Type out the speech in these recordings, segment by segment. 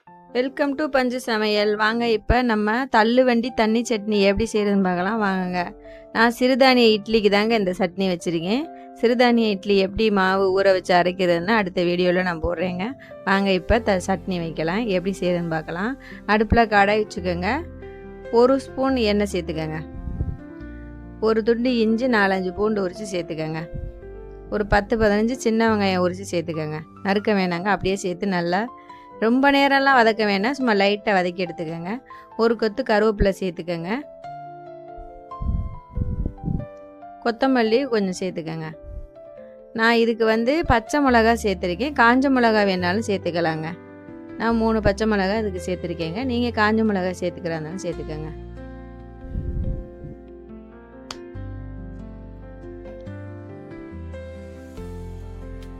Welcome to பஞ்சு சமையல். வாங்க இப்போ நம்ம தள்ளுவண்டி தண்ணி சட்னி எப்படி செய்கிறதுன்னு பார்க்கலாம் வாங்க. நான் சிறுதானிய இட்லிக்கு தாங்க இந்த சட்னி வச்சுருக்கேன். சிறுதானிய இட்லி எப்படி மாவு ஊற வச்சு அரைக்கிறதுன்னு அடுத்த வீடியோவில் நான் போடுறேங்க. வாங்க இப்போ சட்னி வைக்கலாம், எப்படி செய்கிறதுன்னு பார்க்கலாம். அடுப்பில் கடாய் வச்சுக்கோங்க. 1 ஸ்பூன் எண்ணெய் சேர்த்துக்கோங்க. ஒரு துண்டு இஞ்சி 4-5 பூண்டு உரித்து சேர்த்துக்கோங்க. ஒரு 10-15 சின்ன வெங்காயம் உரித்து சேர்த்துக்கோங்க. நறுக்க வேணாங்க, அப்படியே சேர்த்து நல்லா ரொம்ப நேரம்லாம் வதக்க வேணாம், சும்மா லைட்டாக வதக்கி எடுத்துக்கோங்க. ஒரு கொத்து கருவேப்பிலை சேர்த்துக்கோங்க. கொத்தமல்லி கொஞ்சம் சேர்த்துக்கோங்க. நான் இதுக்கு பச்சை மிளகா சேர்த்துருக்கேன், காஞ்ச மிளகா வேணாலும் சேர்த்துக்கலாங்க. நான் 3 பச்சை மிளகா இதுக்கு சேர்த்துருக்கேங்க. நீங்கள் காஞ்ச மிளகா சேர்த்துக்கிறாந்தாலும் சேர்த்துக்கோங்க.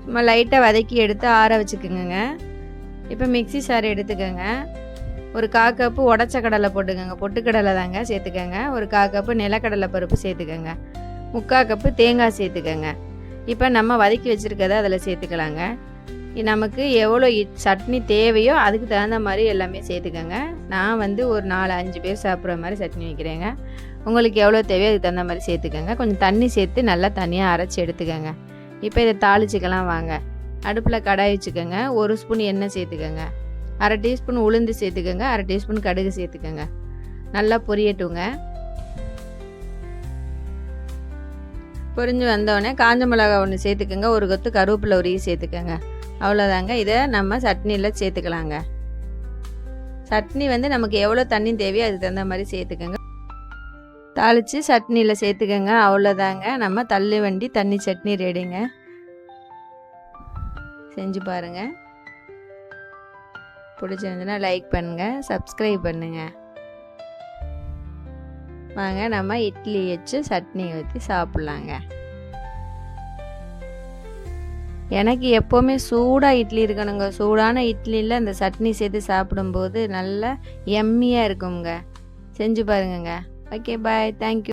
சும்மா லைட்டாக வதக்கி எடுத்து ஆற வச்சுக்கோங்க. இப்போ மிக்ஸி சாறு எடுத்துக்கோங்க. ஒரு 1/4 கப்பு உடச்ச கடலை போட்டுக்கோங்க, பொட்டுக்கடலை தாங்க சேர்த்துக்கோங்க. ஒரு 1/4 கப்பு நிலக்கடலை பருப்பு சேர்த்துக்கோங்க. 3/4 கப்பு தேங்காய் சேர்த்துக்கோங்க. இப்போ நம்ம வதக்கி வச்சுருக்கதை அதில் சேர்த்துக்கலாங்க. நமக்கு எவ்வளோ சட்னி தேவையோ அதுக்கு தகுந்த மாதிரி எல்லாமே சேர்த்துக்கோங்க. நான் ஒரு 4-5 பேர் சாப்பிட்ற மாதிரி சட்னி வைக்கிறேங்க. உங்களுக்கு எவ்வளோ தேவையோ அதுக்கு தகுந்த மாதிரி சேர்த்துக்கோங்க. கொஞ்சம் தண்ணி சேர்த்து நல்லா தனியாக அரைச்சி எடுத்துக்கோங்க. இப்போ இதை தாளிச்சிக்கலாம் வாங்க. அடுப்பில் கடாய் வச்சுக்கோங்க. 1 ஸ்பூன் எண்ணெய் சேர்த்துக்கோங்க. 1/2 டீஸ்பூன் உளுந்து சேர்த்துக்கோங்க. 1/2 டீஸ்பூன் கடுகு சேர்த்துக்கோங்க. நல்லா பொரியட்டுங்க. பொரிஞ்சு வந்தோடனே காஞ்ச மிளகா 1 சேர்த்துக்கோங்க. ஒரு கொத்து கருவேப்பிலை உருவி சேர்த்துக்கோங்க. அவ்வளோதாங்க. இதை நம்ம சட்னியில் சேர்த்துக்கலாங்க. சட்னி நமக்கு எவ்வளோ தண்ணி தேவையோ அதுக்கு தகுந்த மாதிரி சேர்த்துக்கோங்க. தாளித்து சட்னியில் சேர்த்துக்கோங்க. அவ்வளோதாங்க, நம்ம தள்ளுவண்டி தண்ணி சட்னி ரெடிங்க. செஞ்சு பாருங்கள். பிடிச்சிருந்துன்னா லைக் பண்ணுங்கள், சப்ஸ்கிரைப் பண்ணுங்கள். வாங்க நம்ம இட்லி வச்சு சட்னி ஊற்றி சாப்பிட்லாங்க. எனக்கு எப்போவுமே சூடாக இட்லி இருக்கணுங்க. சூடான இட்லியில் இந்த சட்னி சேர்த்து சாப்பிடும்போது நல்லா எம்மியாக இருக்குங்க. செஞ்சு பாருங்கங்க. ஓகே, பாய், தேங்க்யூ.